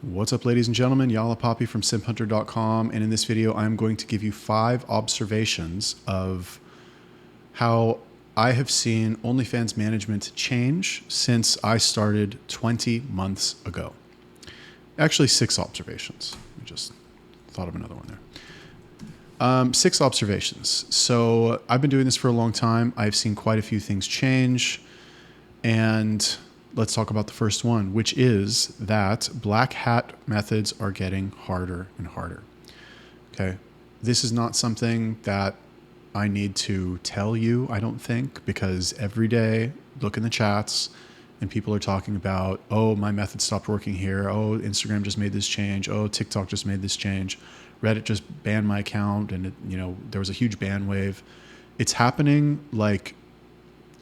What's up, ladies and gentlemen? Yala Poppy from simphunter.com. And in this video, I'm going to give you 5 observations of how I have seen OnlyFans management change since I started 20 months ago. Actually, 6 observations. I just thought of another one there. 6 observations. So I've been doing this for a long time. I've seen quite a few things change. And let's talk about the first one, which is that black hat methods are getting harder and harder. Okay. This is not something that I need to tell you, I don't think, because every day look in the chats and people are talking about, oh, my method stopped working here. Oh, Instagram just made this change. Oh, TikTok just made this change. Reddit just banned my account and there was a huge ban wave. It's happening like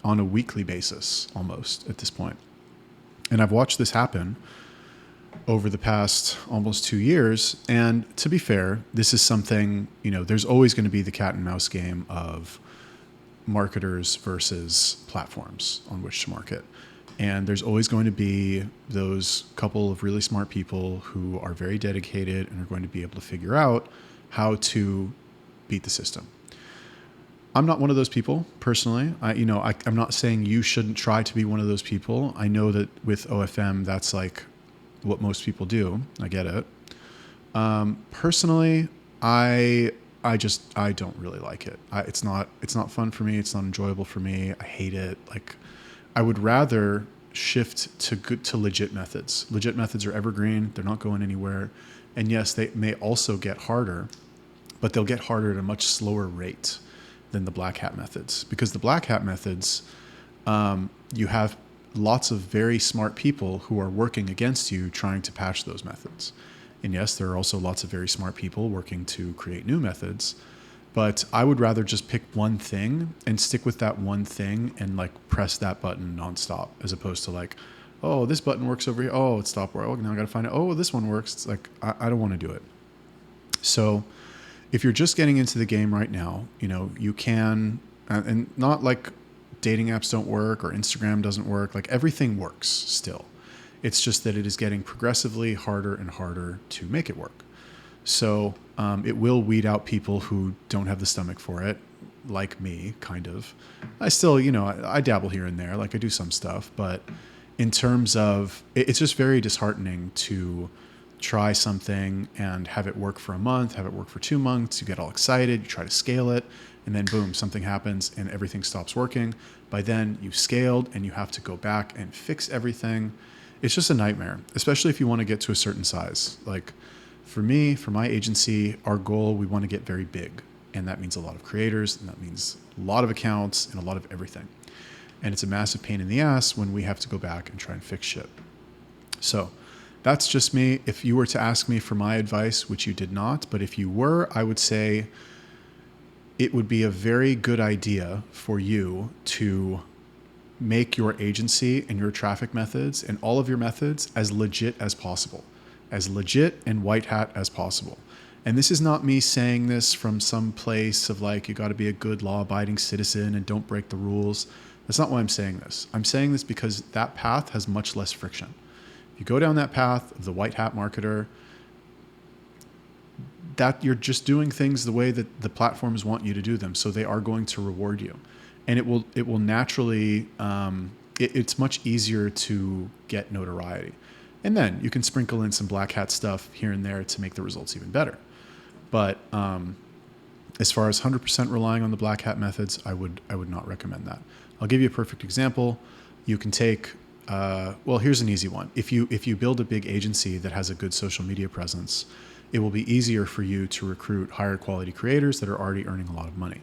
on a weekly basis almost at this point. And I've watched this happen over the past almost 2 years. And to be fair, this is something, there's always going to be the cat and mouse game of marketers versus platforms on which to market. And there's always going to be those couple of really smart people who are very dedicated and are going to be able to figure out how to beat the system. I'm not one of those people personally. I'm not saying you shouldn't try to be one of those people. I know that with OFM, that's like what most people do. I get it. Personally, I don't really like it. It's not fun for me. It's not enjoyable for me. I hate it. Like, I would rather shift to legit methods. Legit methods are evergreen. They're not going anywhere. And yes, they may also get harder, but they'll get harder at a much slower rate than the black hat methods, because the black hat methods, you have lots of very smart people who are working against you trying to patch those methods. And yes, there are also lots of very smart people working to create new methods, but I would rather just pick one thing and stick with that one thing and like press that button nonstop, as opposed to like, oh, this button works over here. Oh, it stopped. Oh, now I got to find it. Oh, this one works. It's like, I don't want to do it. So if you're just getting into the game right now, you can, and not like dating apps don't work or Instagram doesn't work, like everything works still. It's just that it is getting progressively harder and harder to make it work. So it will weed out people who don't have the stomach for it, like me, kind of. I still, I dabble here and there, like I do some stuff, but in terms of, it's just very disheartening to try something and have it work for a month, have it work for 2 months, you get all excited, you try to scale it, and then boom, something happens and everything stops working. By then you've scaled and you have to go back and fix everything. It's just a nightmare, especially if you want to get to a certain size. Like for me, for my agency, our goal, we want to get very big. And that means a lot of creators, and that means a lot of accounts and a lot of everything. And it's a massive pain in the ass when we have to go back and try and fix shit. So that's just me. If you were to ask me for my advice, which you did not, but if you were, I would say it would be a very good idea for you to make your agency and your traffic methods and all of your methods as legit as possible, as legit and white hat as possible. And this is not me saying this from some place of like, you got to be a good law-abiding citizen and don't break the rules. That's not why I'm saying this. I'm saying this because that path has much less friction. You go down that path of the white hat marketer, that you're just doing things the way that the platforms want you to do them. So they are going to reward you, and it will naturally, it's much easier to get notoriety. And then you can sprinkle in some black hat stuff here and there to make the results even better. But as far as 100% relying on the black hat methods, I would not recommend that. I'll give you a perfect example. You can take, well, here's an easy one. If you build a big agency that has a good social media presence, it will be easier for you to recruit higher quality creators that are already earning a lot of money,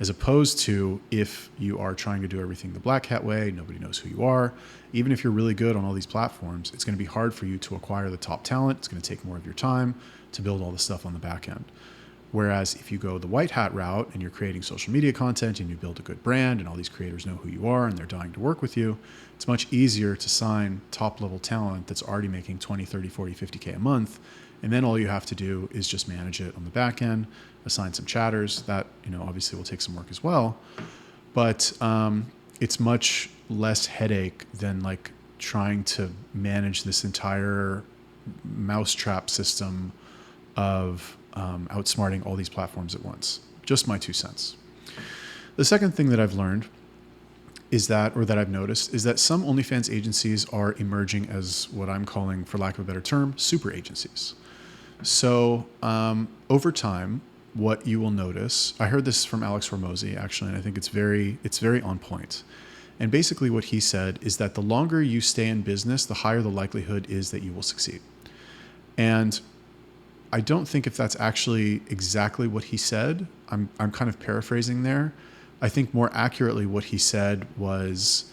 as opposed to if you are trying to do everything the black hat way, nobody knows who you are. Even if you're really good on all these platforms, it's going to be hard for you to acquire the top talent. It's going to take more of your time to build all the stuff on the back end. Whereas if you go the white hat route and you're creating social media content and you build a good brand and all these creators know who you are and they're dying to work with you, it's much easier to sign top level talent that's already making 20, 30, 40, 50K a month. And then all you have to do is just manage it on the back end, assign some chatters. That, obviously will take some work as well. But it's much less headache than like trying to manage this entire mousetrap system of outsmarting all these platforms at once. Just my 2 cents. The second thing that I've learned is that, or that I've noticed, is that some OnlyFans agencies are emerging as what I'm calling, for lack of a better term, super agencies. So over time, what you will notice, I heard this from Alex Hormozy actually, and I think it's very on point. And basically what he said is that the longer you stay in business, the higher the likelihood is that you will succeed. And I don't think if that's actually exactly what he said. I'm kind of paraphrasing there. I think more accurately what he said was,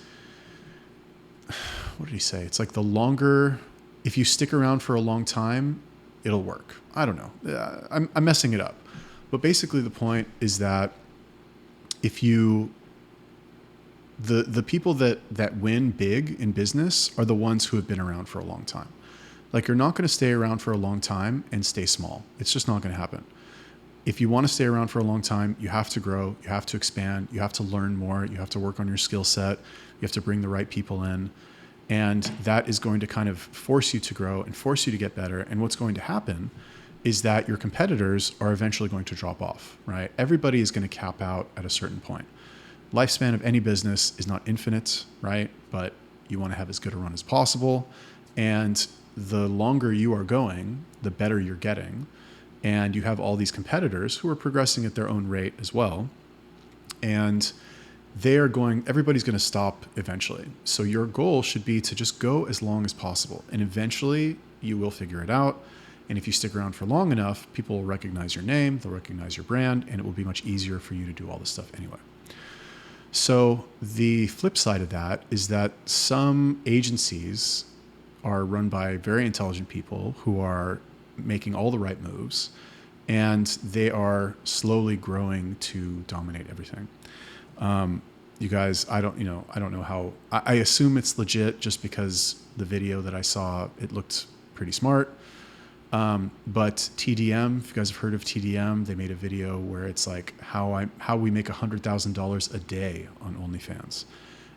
what did he say? It's like the longer, if you stick around for a long time, it'll work. I don't know. I'm messing it up. But basically the point is that if you, the people that win big in business are the ones who have been around for a long time. Like, you're not going to stay around for a long time and stay small. It's just not going to happen. If you want to stay around for a long time, you have to grow, you have to expand, you have to learn more, you have to work on your skill set, you have to bring the right people in. And that is going to kind of force you to grow and force you to get better. And what's going to happen is that your competitors are eventually going to drop off, right? Everybody is going to cap out at a certain point. Lifespan of any business is not infinite, right? But you want to have as good a run as possible. And the longer you are going, the better you're getting. And you have all these competitors who are progressing at their own rate as well. And everybody's going to stop eventually. So your goal should be to just go as long as possible. And eventually you will figure it out. And if you stick around for long enough, people will recognize your name, they'll recognize your brand, and it will be much easier for you to do all this stuff anyway. So the flip side of that is that some agencies are run by very intelligent people who are making all the right moves, and they are slowly growing to dominate everything. You guys, I don't know how, I assume it's legit just because the video that I saw, it looked pretty smart. But TDM, if you guys have heard of TDM, they made a video where it's like how we make $100,000 a day on OnlyFans.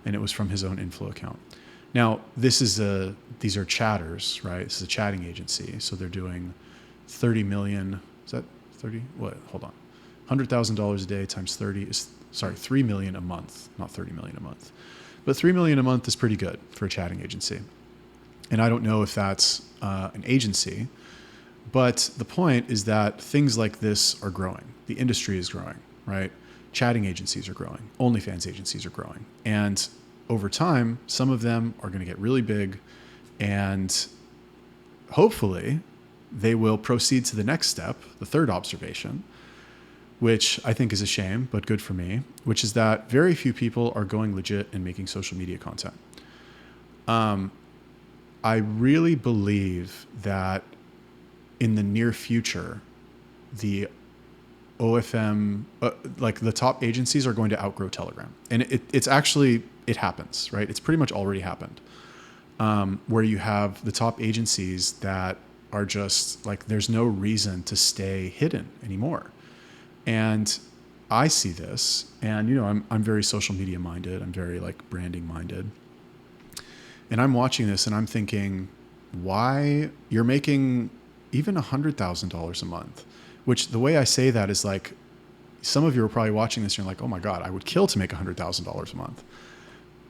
And it was from his own inflow account. Now, these are chatters, right? This is a chatting agency. So they're doing 30 million. Is that 30? What? Hold on. $100,000 a day times 30 is, 3 million a month, not 30 million a month. But 3 million a month is pretty good for a chatting agency. And I don't know if that's an agency, but the point is that things like this are growing. The industry is growing, right? Chatting agencies are growing. OnlyFans agencies are growing. And over time, some of them are going to get really big, and hopefully they will proceed to the next step, the third observation, which I think is a shame, but good for me, which is that very few people are going legit and making social media content. I really believe that in the near future, the OFM, like the top agencies are going to outgrow Telegram. And it happens, right? It's pretty much already happened, where you have the top agencies that are just like, there's no reason to stay hidden anymore. And I see this, and I'm very social media minded. I'm very like branding minded. And I'm watching this and I'm thinking, why you're making even $100,000 a month, which the way I say that is like, some of you are probably watching this and you're like, oh my God, I would kill to make $100,000 a month.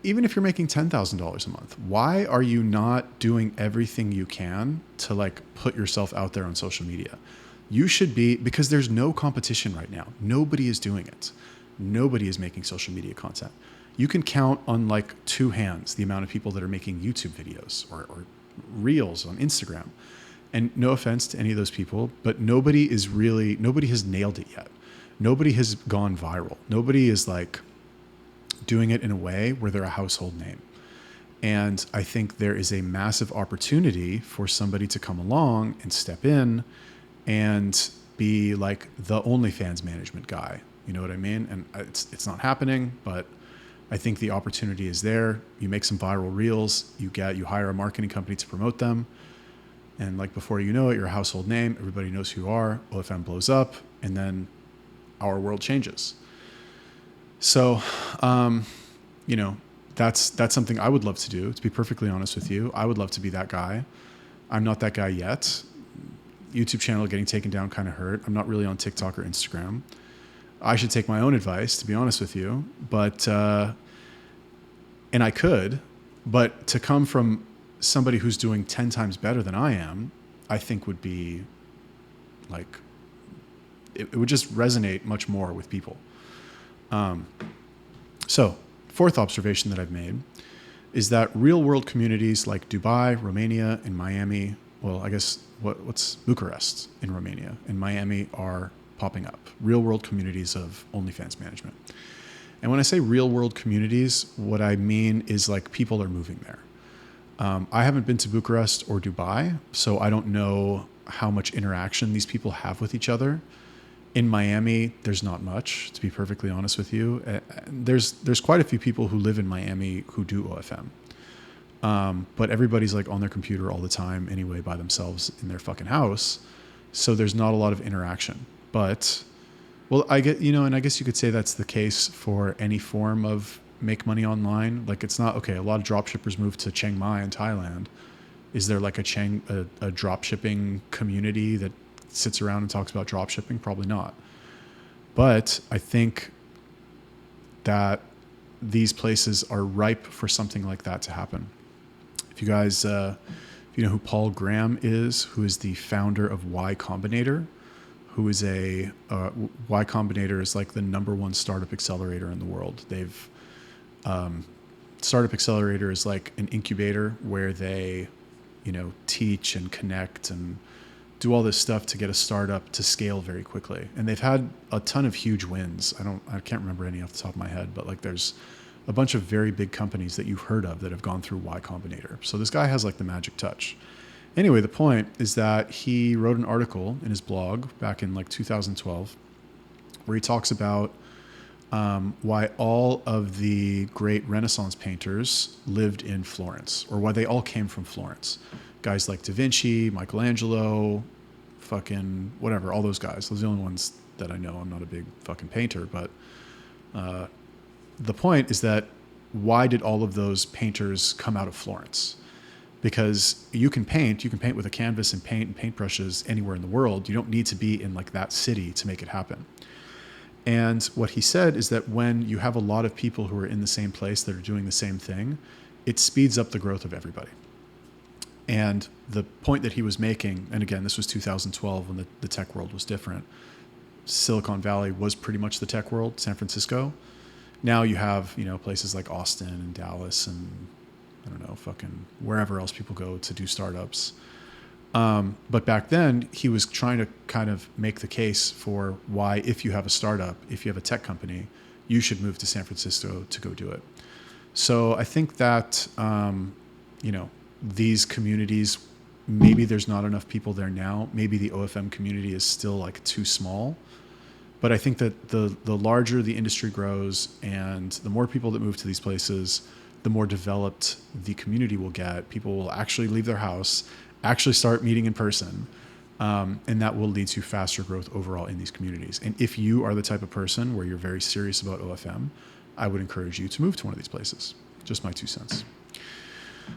Even if you're making $10,000 a month, why are you not doing everything you can to like put yourself out there on social media? You should be, because there's no competition right now. Nobody is doing it. Nobody is making social media content. You can count on like 2 hands the amount of people that are making YouTube videos or reels on Instagram. And no offense to any of those people, but nobody has nailed it yet. Nobody has gone viral. Nobody is like doing it in a way where they're a household name. And I think there is a massive opportunity for somebody to come along and step in and be like the OnlyFans management guy. You know what I mean? And it's not happening, but I think the opportunity is there. You make some viral reels, you hire a marketing company to promote them. And like before you know it, you're a household name. Everybody knows who you are. OFM blows up, and then our world changes. So, that's something I would love to do. To be perfectly honest with you, I would love to be that guy. I'm not that guy yet. YouTube channel getting taken down kind of hurt. I'm not really on TikTok or Instagram. I should take my own advice, to be honest with you. But, and I could, but to come from somebody who's doing 10 times better than I am, I think would be like, it would just resonate much more with people. So, fourth observation that I've made is that real world communities like Dubai, Romania, and Miami, well, I guess what's Bucharest in Romania and Miami are popping up. Real world communities of OnlyFans management. And when I say real world communities, what I mean is like people are moving there. I haven't been to Bucharest or Dubai, so I don't know how much interaction these people have with each other. In Miami, there's not much, to be perfectly honest with you. There's quite a few people who live in Miami who do OFM. But everybody's like on their computer all the time anyway by themselves in their fucking house. So there's not a lot of interaction. But, well, I get, and I guess you could say that's the case for any form of make money online. Like it's not, okay, a lot of drop shippers move to Chiang Mai in Thailand. Is there like a drop shipping community that sits around and talks about drop shipping? Probably not. But I think that these places are ripe for something like that to happen. If you guys, if you know who Paul Graham is, who is the founder of Y Combinator, who is Y Combinator is like the #1 startup accelerator in the world. They've, Startup Accelerator is like an incubator where they, teach and connect and do all this stuff to get a startup to scale very quickly. And they've had a ton of huge wins. I can't remember any off the top of my head, but like there's a bunch of very big companies that you've heard of that have gone through Y Combinator. So this guy has like the magic touch. Anyway, the point is that he wrote an article in his blog back in like 2012 where he talks about why all of the great Renaissance painters lived in Florence, or why they all came from Florence. Guys like Da Vinci, Michelangelo, fucking whatever, all those guys. Those are the only ones that I know. I'm not a big fucking painter, but the point is that why did all of those painters come out of Florence? Because you can paint with a canvas and paintbrushes anywhere in the world. You don't need to be in like that city to make it happen. And what he said is that when you have a lot of people who are in the same place that are doing the same thing, it speeds up the growth of everybody. And the point that he was making, and again, this was 2012 when the tech world was different. Silicon Valley was pretty much the tech world, San Francisco. Now you have, places like Austin and Dallas and I don't know, fucking wherever else people go to do startups. But back then he was trying to kind of make the case for why, if you have a startup, if you have a tech company, you should move to San Francisco to go do it. So I think that, these communities, maybe there's not enough people there now. Maybe the OFM community is still like too small. But I think that the larger the industry grows and the more people that move to these places, the more developed the community will get. People will actually leave their house, actually start meeting in person. And that will lead to faster growth overall in these communities. And if you are the type of person where you're very serious about OFM, I would encourage you to move to one of these places. Just my 2 cents.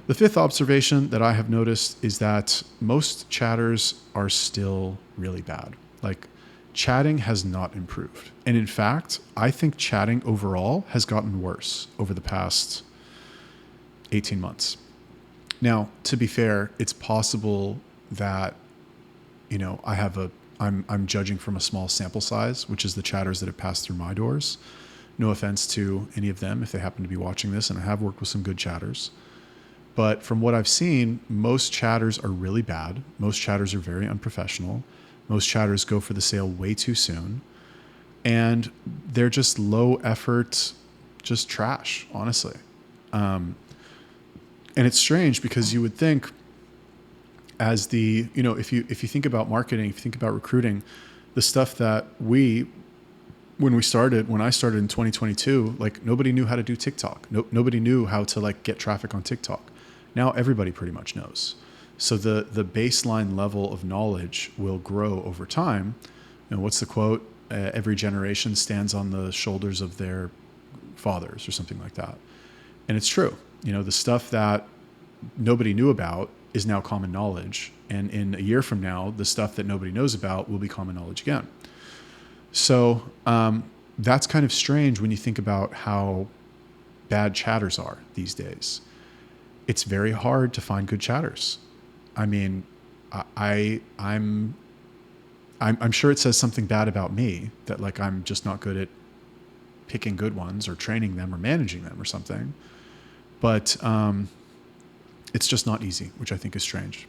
The fifth observation that I have noticed is that most chatters are still really bad. Like, chatting has not improved. And in fact, I think chatting overall has gotten worse over the past 18 months. Now, to be fair, it's possible that, I'm judging from a small sample size, which is the chatters that have passed through my doors. No offense to any of them if they happen to be watching this, and I have worked with some good chatters. But from what I've seen, most chatters are really bad. Most chatters are very unprofessional. Most chatters go for the sale way too soon. And they're just low effort, just trash, honestly. And it's strange because you would think as if you think about marketing, if you think about recruiting, the stuff that when I started in 2022, like nobody knew how to do TikTok. Nobody knew how to like get traffic on TikTok. Now everybody pretty much knows. So the baseline level of knowledge will grow over time. What's the quote? Every generation stands on the shoulders of their fathers or something like that. And it's true. The stuff that nobody knew about is now common knowledge. And in a year from now, the stuff that nobody knows about will be common knowledge again. So that's kind of strange when you think about how bad chatters are these days. It's very hard to find good chatters. I mean, I'm sure it says something bad about me, that like I'm just not good at picking good ones or training them or managing them or something. But it's just not easy, which I think is strange.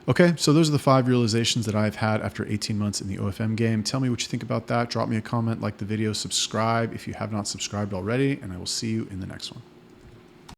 Okay, so those are the 5 realizations that I've had after 18 months in the OFM game. Tell me what you think about that. Drop me a comment, like the video, subscribe if you have not subscribed already, and I will see you in the next one.